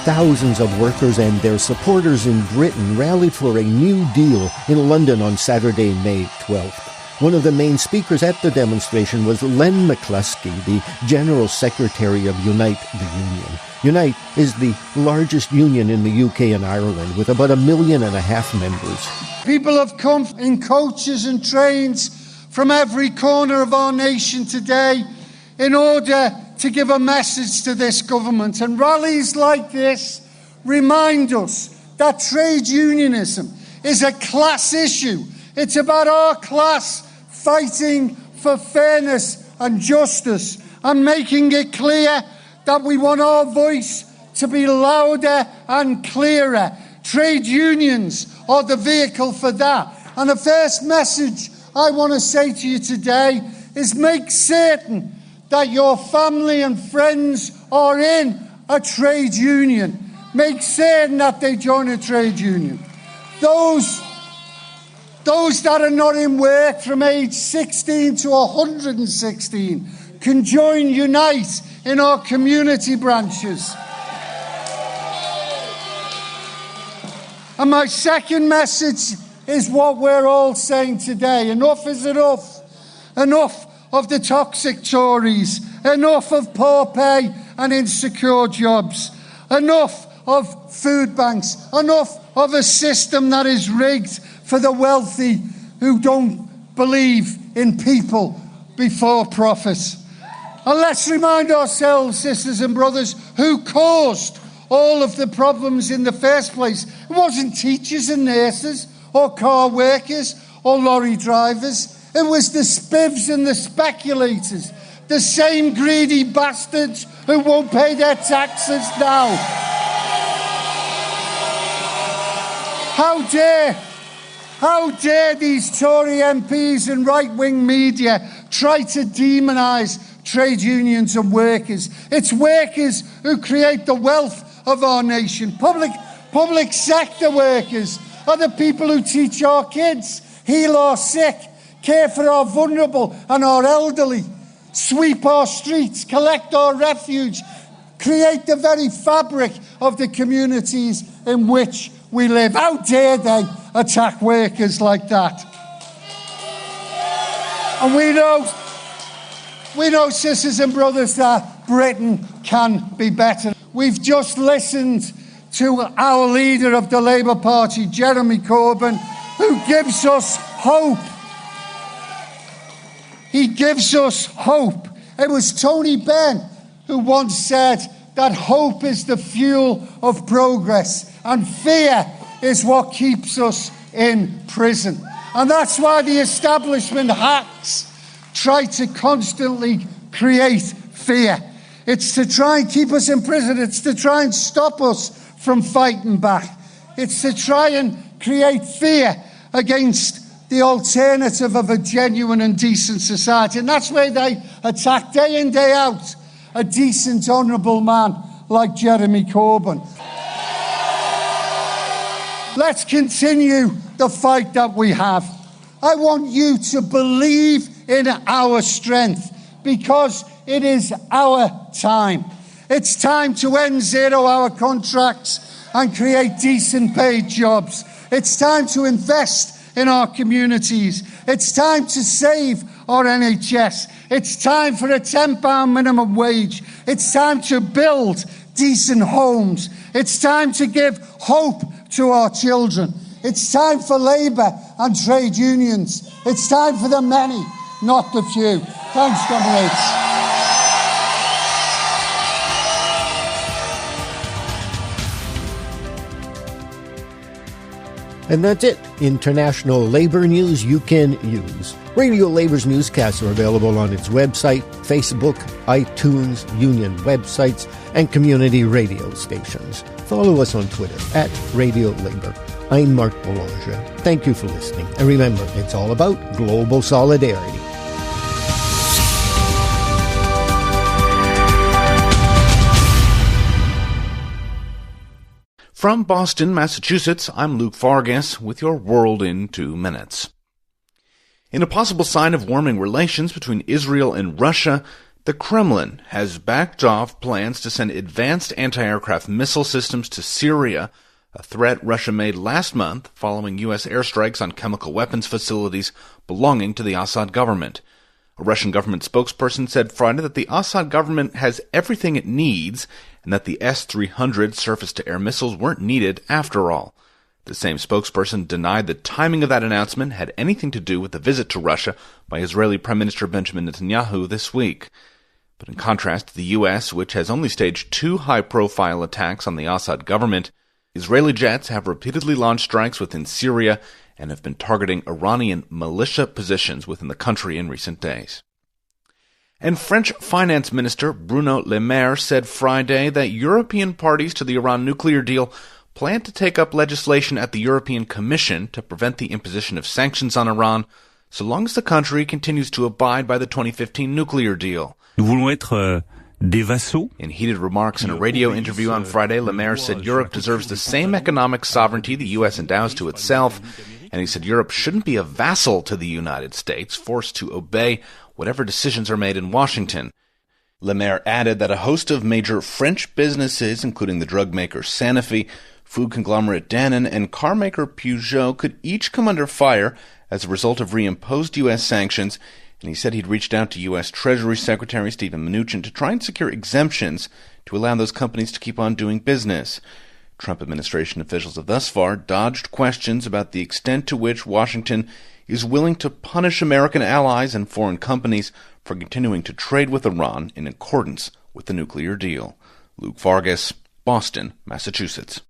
M: Thousands of workers and their supporters in Britain rallied for a new deal in London on Saturday, May 12th. One of the main speakers at the demonstration was Len McCluskey, the General Secretary of Unite the Union. Unite is the largest union in the UK and Ireland, with about 1.5 million members.
N: People have come in coaches and trains from every corner of our nation today in order to give a message to this government. And rallies like this remind us that trade unionism is a class issue. It's about our class fighting for fairness and justice and making it clear that we want our voice to be louder and clearer. Trade unions are the vehicle for that. And the first message I want to say to you today is make certain that your family and friends are in a trade union. Make certain that they join a trade union. Those that are not in work from age 16 to 116 can unite in our community branches. And my second message is what we're all saying today. Enough is enough. Enough of the toxic Tories. Enough of poor pay and insecure jobs. Enough of food banks. Enough of a system that is rigged for the wealthy who don't believe in people before profit. And let's remind ourselves, sisters and brothers, who caused all of the problems in the first place. It wasn't teachers and nurses or car workers or lorry drivers. It was the spivs and the speculators, the same greedy bastards who won't pay their taxes now. How dare these Tory MPs and right-wing media try to demonise trade unions and workers? It's workers who create the wealth of our nation. Public sector workers are the people who teach our kids, heal our sick, care for our vulnerable and our elderly, sweep our streets, collect our refuse, create the very fabric of the communities in which we live. How dare they attack workers like that? And we know, sisters and brothers, that Britain can be better. We've just listened to our leader of the Labour Party, Jeremy Corbyn, who gives us hope. He gives us hope. It was Tony Benn who once said that hope is the fuel of progress and fear is what keeps us in prison. And that's why the establishment hacks try to constantly create fear. It's to try and keep us in prison. It's to try and stop us from fighting back. It's to try and create fear against the alternative of a genuine and decent society. And that's where they attack day in, day out a decent, honourable man like Jeremy Corbyn. Let's continue the fight that we have. I want you to believe in our strength because it is our time. It's time to end 0-hour contracts and create decent paid jobs. It's time to invest in our communities. It's time to save our NHS. It's time for a £10 minimum wage. It's time to build decent homes. It's time to give hope to our children. It's time for Labour and trade unions. It's time for the many, not the few. Thanks, comrades.
M: And that's it. International labor news you can use. Radio Labor's newscasts are available on its website, Facebook, iTunes, union websites, and community radio stations. Follow us on Twitter at Radio Labor. I'm Mark Boulanger. Thank you for listening. And remember, it's all about global solidarity.
O: From Boston, Massachusetts, I'm Luke Vargas with your World in 2 Minutes. In a possible sign of warming relations between Israel and Russia, the Kremlin has backed off plans to send advanced anti-aircraft missile systems to Syria, a threat Russia made last month following U.S. airstrikes on chemical weapons facilities belonging to the Assad government. A Russian government spokesperson said Friday that the Assad government has everything it needs and that the S-300 surface-to-air missiles weren't needed after all. The same spokesperson denied the timing of that announcement had anything to do with the visit to Russia by Israeli Prime Minister Benjamin Netanyahu this week. But in contrast to the U.S., which has only staged 2 high-profile attacks on the Assad government, Israeli jets have repeatedly launched strikes within Syria and have been targeting Iranian militia positions within the country in recent days. And French Finance Minister Bruno Le Maire said Friday that European parties to the Iran nuclear deal plan to take up legislation at the European Commission to prevent the imposition of sanctions on Iran, so long as the country continues to abide by the 2015 nuclear deal.
P: Nous voulons être des vassaux.
O: In heated remarks in a radio interview on Friday, Le Maire said Europe deserves the same economic sovereignty the U.S. endows to itself, and he said Europe shouldn't be a vassal to the United States, forced to obey whatever decisions are made in Washington. Le Maire added that a host of major French businesses, including the drug maker Sanofi, food conglomerate Danone, and car maker Peugeot, could each come under fire as a result of reimposed U.S. sanctions, and he said he'd reached out to U.S. Treasury Secretary Steven Mnuchin to try and secure exemptions to allow those companies to keep on doing business. Trump administration officials have thus far dodged questions about the extent to which Washington is willing to punish American allies and foreign companies for continuing to trade with Iran in accordance with the nuclear deal. Luke Vargas, Boston, Massachusetts.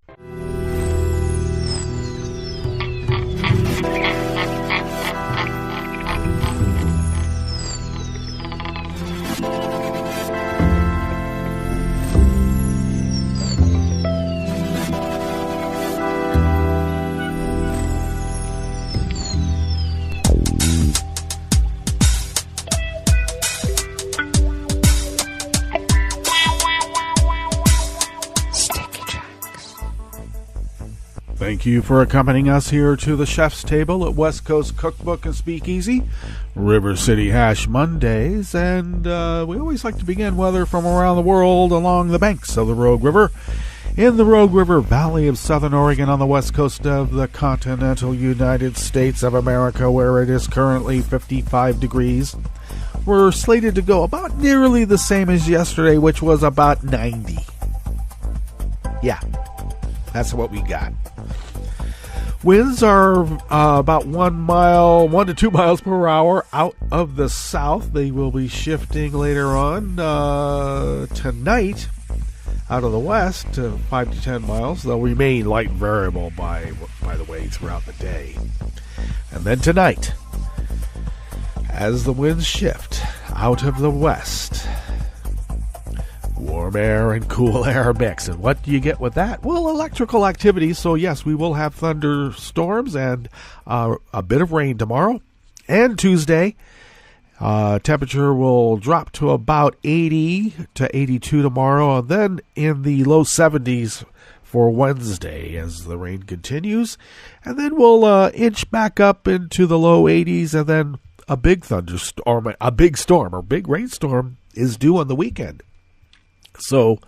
D: Thank you for accompanying us here to the chef's table at West Coast Cookbook and Speakeasy, River City Hash Mondays, and we always like to begin weather from around the world along the banks of the Rogue River. In the Rogue River Valley of Southern Oregon on the west coast of the continental United States of America, where it is currently 55 degrees. We're slated to go about nearly the same as yesterday, which was about 90. Yeah, that's what we got. Winds are about 1 to 2 miles per hour out of the south. They will be shifting later on tonight out of the west to 5 to 10 miles. They'll remain light and variable by the way throughout the day. And then tonight, as the winds shift out of the west, warm air and cool air mix. And what do you get with that? Well, electrical activity. So yes, we will have thunderstorms and a bit of rain tomorrow and Tuesday. Temperature will drop to about 80 to 82 tomorrow, and then in the low 70s for Wednesday as the rain continues. And then we'll inch back up into the low 80s, and then a big thunderstorm, a big rainstorm is due on the weekend. So,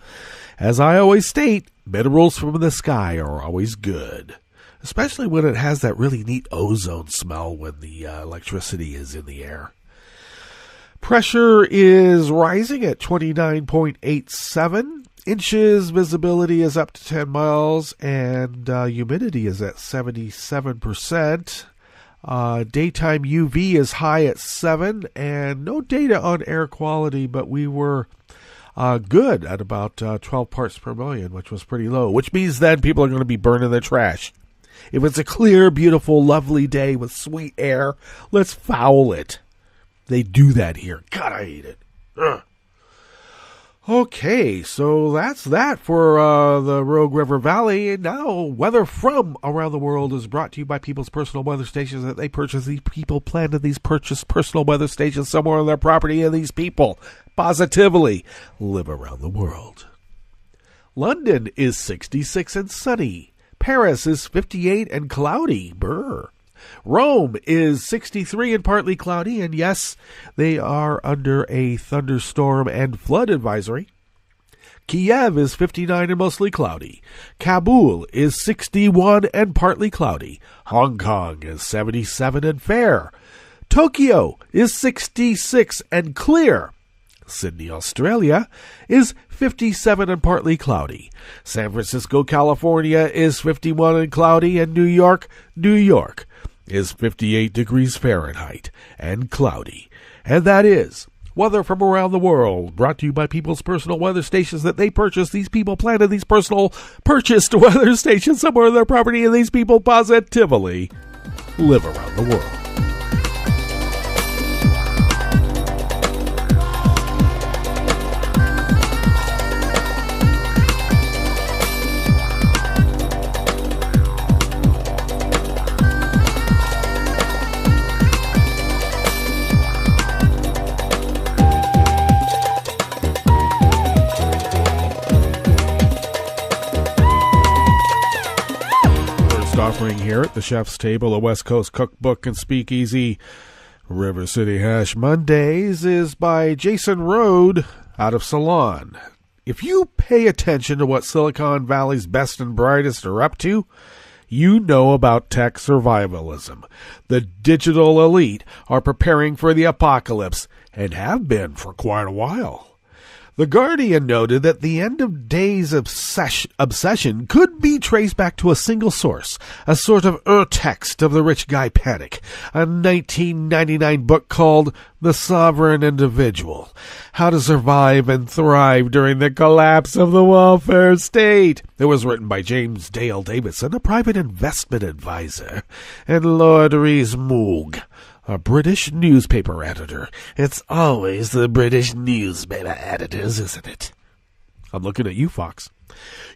D: as I always state, minerals from the sky are always good, especially when it has that really neat ozone smell when the electricity is in the air. Pressure is rising at 29.87 inches. Visibility is up to 10 miles, and humidity is at 77%. Daytime UV is high at 7, and no data on air quality, but we were good at about 12 parts per million, which was pretty low, which means then people are going to be burning their trash. If it's a clear, beautiful, lovely day with sweet air, let's foul it. They do that here. God, I hate it. Ugh. Okay, so that's that for the Rogue River Valley. And now, weather from around the world is brought to you by People's Personal Weather Stations that they purchase. These people planted these personal weather stations somewhere on their property, and these people positively live around the world. London is 66 and sunny. Paris is 58 and cloudy. Brr. Rome is 63 and partly cloudy, and yes, they are under a thunderstorm and flood advisory. Kiev is 59 and mostly cloudy. Kabul is 61 and partly cloudy. Hong Kong is 77 and fair. Tokyo is 66 and clear. Sydney, Australia is 57 and partly cloudy. San Francisco, California is 51 and cloudy, and New York is 58 degrees Fahrenheit and cloudy. And that is Weather from around the world, brought to you by people's personal weather stations that they purchased. These people planted these personal purchased weather stations somewhere on their property, and these people positively live around the world. Offering here at the chef's table, a West Coast Cookbook and Speakeasy. River City Hash Mondays is by Jason Rode out of Ceylon. If you pay attention to what Silicon Valley's best and brightest are up to, you know about tech survivalism. The digital elite are preparing for the apocalypse and have been for quite a while. The Guardian noted that the end of days obsession could be traced back to a single source, a sort of text of the rich guy panic, a 1999 book called The Sovereign Individual, How to Survive and Thrive During the Collapse of the Welfare State. It was written by James Dale Davidson, a private investment advisor, and Lord Rhys Moog, a British newspaper editor. It's always the British newspaper editors, isn't it? I'm looking at you, Fox.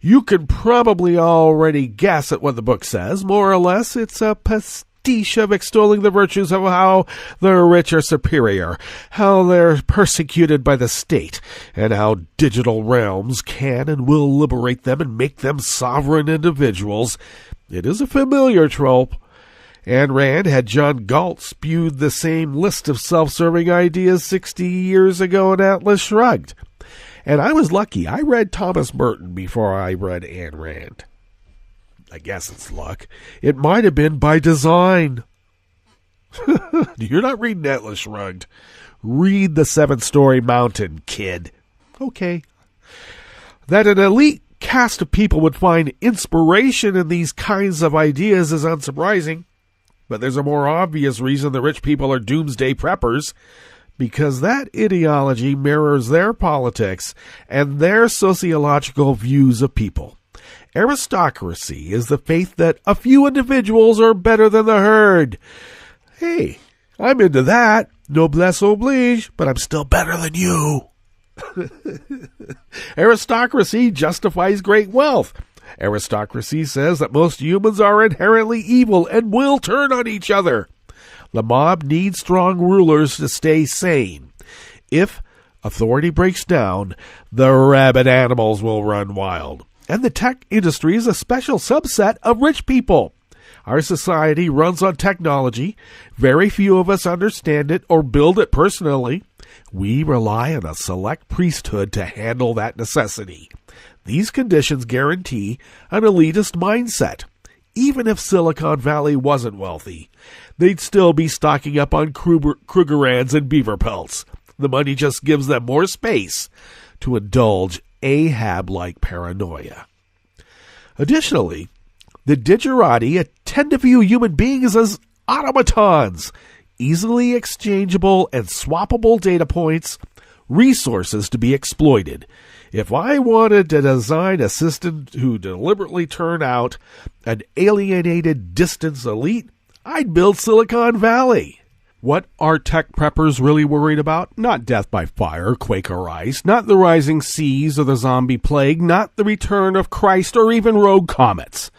D: You can probably already guess at what the book says. More or less, it's a pastiche of extolling the virtues of how the rich are superior, how they're persecuted by the state, and how digital realms can and will liberate them and make them sovereign individuals. It is a familiar trope. Ayn Rand had John Galt spewed the same list of self-serving ideas 60 years ago in Atlas Shrugged. And I was lucky. I read Thomas Merton before I read Ayn Rand. I guess it's luck. It might have been by design. You're not reading Atlas Shrugged. Read The Seven-Story Mountain, kid. Okay. That an elite cast of people would find inspiration in these kinds of ideas is unsurprising. But there's a more obvious reason the rich people are doomsday preppers, because that ideology mirrors their politics and their sociological views of people. Aristocracy is the faith that a few individuals are better than the herd. Hey, I'm into that. Noblesse oblige, but I'm still better than you. Aristocracy justifies great wealth. Aristocracy says that most humans are inherently evil and will turn on each other. The mob needs strong rulers to stay sane. If authority breaks down, the rabid animals will run wild. And the tech industry is a special subset of rich people. Our society runs on technology. Very few of us understand it or build it personally. We rely on a select priesthood to handle that necessity. These conditions guarantee an elitist mindset. Even if Silicon Valley wasn't wealthy, they'd still be stocking up on Krugerrands and beaver pelts. The money just gives them more space to indulge Ahab-like paranoia. Additionally, the digerati tend to view human beings as automatons, easily exchangeable and swappable data points, resources to be exploited. If I wanted to design a system to deliberately turn out an alienated distance elite, I'd build Silicon Valley. What are tech preppers really worried about? Not death by fire, quake or ice, not the rising seas or the zombie plague, not the return of Christ or even rogue comets.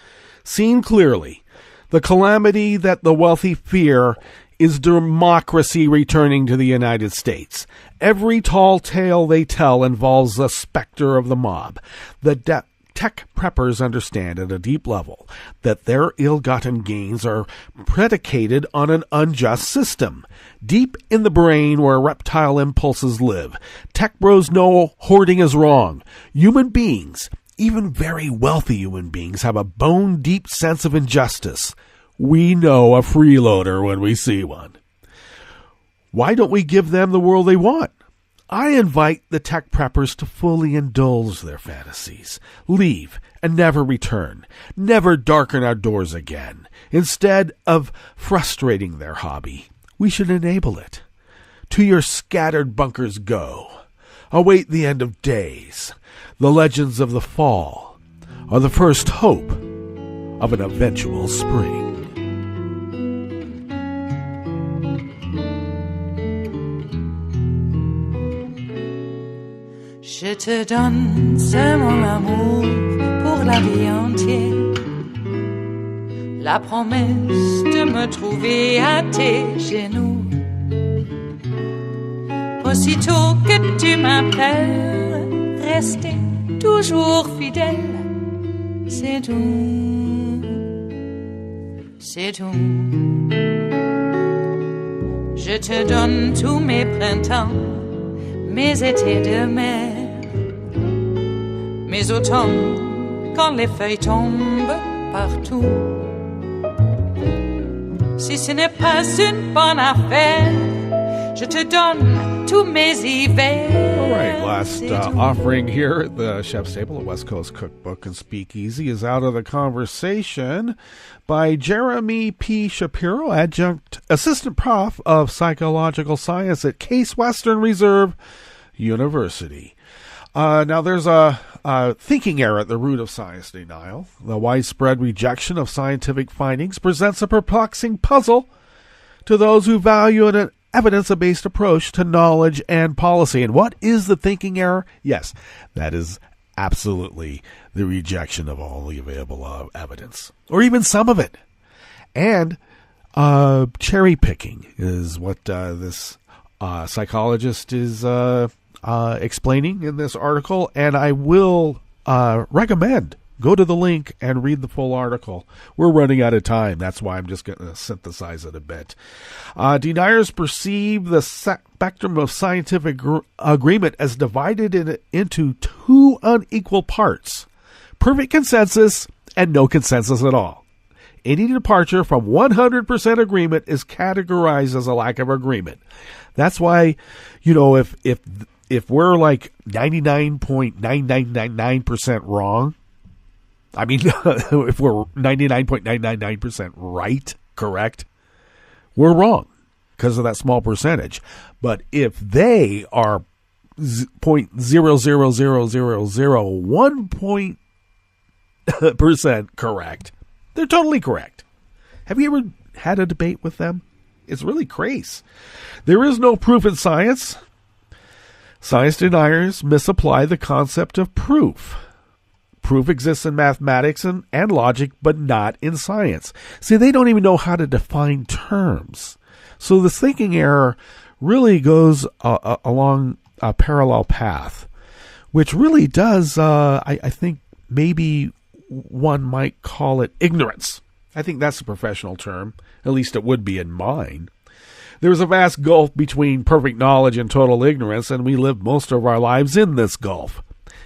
D: Seen clearly, the calamity that the wealthy fear is democracy returning to the United States. Every tall tale they tell involves the specter of the mob. The tech preppers understand at a deep level that their ill-gotten gains are predicated on an unjust system. Deep in the brain where reptile impulses live, tech bros know hoarding is wrong. Human beings, even very wealthy human beings, have a bone-deep sense of injustice. We know a freeloader when we see one. Why don't we give them the world they want? I invite the tech preppers to fully indulge their fantasies, leave, and never return, never darken our doors again. Instead of frustrating their hobby, we should enable it. To your scattered bunkers go. Await the end of days. The legends of the fall are the first hope of an eventual spring.
A: Je te donne ce mon amour pour la vie entière. La promesse de me trouver à tes genoux. Aussitôt que tu m'appelles, rester toujours fidèle. C'est tout, c'est tout. Je te donne tous mes printemps, mes étés de mer, mes automnes quand les feuilles tombent partout. Si ce n'est pas une bonne affaire, je te donne tous mes hivers.
D: All right, last offering here at the Chef's Table at West Coast Cookbook and Speakeasy is Out of the Conversation by Jeremy P. Shapiro, adjunct assistant prof of psychological science at Case Western Reserve University. Now, there's a thinking error at the root of science denial. The widespread rejection of scientific findings presents a perplexing puzzle to those who value an evidence-based approach to knowledge and policy. And what is the thinking error? Yes, that is absolutely the rejection of all the available evidence, or even some of it. And cherry-picking is what this psychologist is explaining in this article, and I will recommend go to the link and read the full article. We're running out of time. That's why I'm just going to synthesize it a bit. Deniers perceive the spectrum of scientific agreement as divided into two unequal parts: perfect consensus and no consensus at all. Any departure from 100% agreement is categorized as a lack of agreement. That's why, if we're like 99.9999% wrong, I mean, if we're 99.999% right, correct, we're wrong because of that small percentage. But if they are 0.00001% correct, they're totally correct. Have you ever had a debate with them? It's really crazy. There is no proof in science. Science deniers misapply the concept of proof. Proof exists in mathematics and logic, but not in science. See, they don't even know how to define terms. So this thinking error really goes along a parallel path, which really does, I think maybe one might call it ignorance. I think that's a professional term. At least it would be in mine. There's a vast gulf between perfect knowledge and total ignorance, and we live most of our lives in this gulf.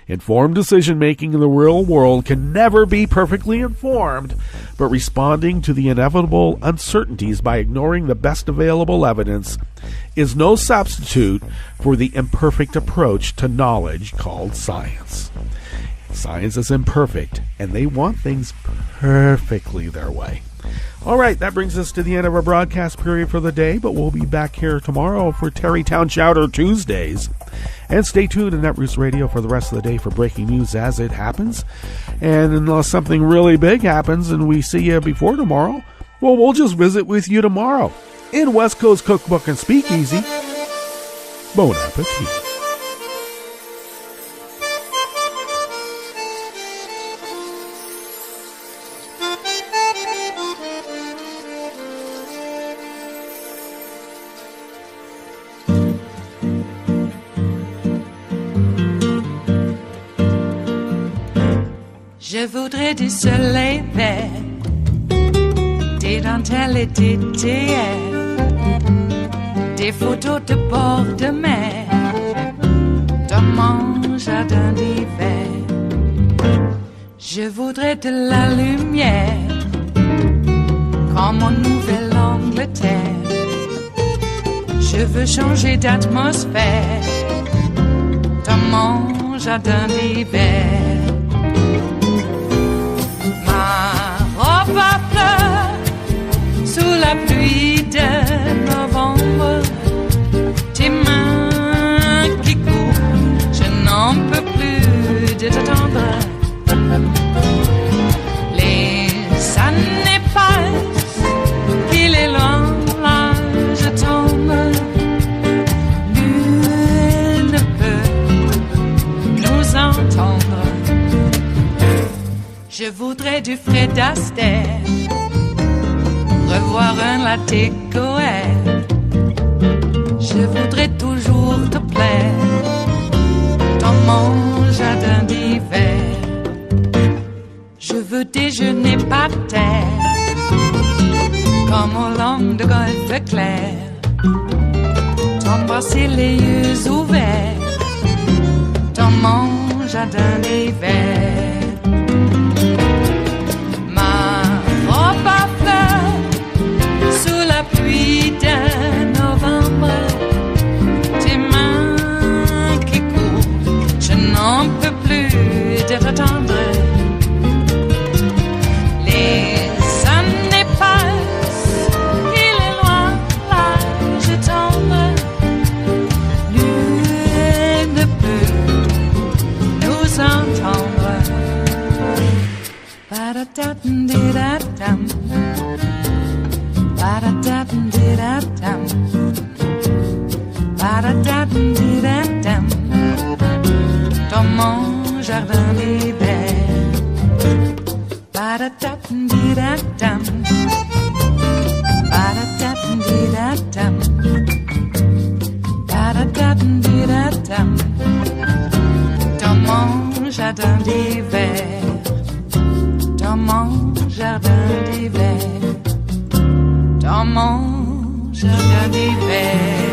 D: Informed decision-making in the real world can never be perfectly informed, but responding to the inevitable uncertainties by ignoring the best available evidence is no substitute for the imperfect approach to knowledge called science. Science is imperfect, and they want things perfectly their way. All right, that brings us to the end of our broadcast period for the day, but we'll be back here tomorrow for Terrytown Chowder Tuesdays. And stay tuned to Netroots Radio for the rest of the day for breaking news as it happens. And unless something really big happens and we see you before tomorrow, well, we'll just visit with you tomorrow in West Coast Cookbook and Speakeasy. Bon appetit.
A: Je voudrais du soleil vert, des dentelles et des théières, des photos de bord de mer, dans mon jardin d'hiver. Je voudrais de la lumière, comme en Nouvelle-Angleterre. Je veux changer d'atmosphère, dans mon jardin d'hiver. Ma fleur sous la pluie de novembre, du Fred Astaire, revoir un latte Goël. Je voudrais toujours te plaire dans mon jardin d'hiver. Je veux déjeuner par terre comme au long de golfe clair, t'embrasser les yeux ouverts dans mon jardin d'hiver. Ma robe à fleurs sous la pluie de novembre, tes mains qui courent, je n'en peux plus de t'attendre. Les années passent, il est loin, l'âge tombe, nul ne peut nous entendre. Ba-da-da-dum-di-da-dum, ba-da-da-dum-di-da-dum, ba-da-da-dum-di-da-dum, dans mon jardin d'hiver. Ba-da-da-dum-di-da-dum, ba-da-da-dum-di-da-dum, ba-da-da-dum-di-da-dum, dans mon jardin d'hiver. Dans mon jardin d'hiver, dans mon jardin d'hiver.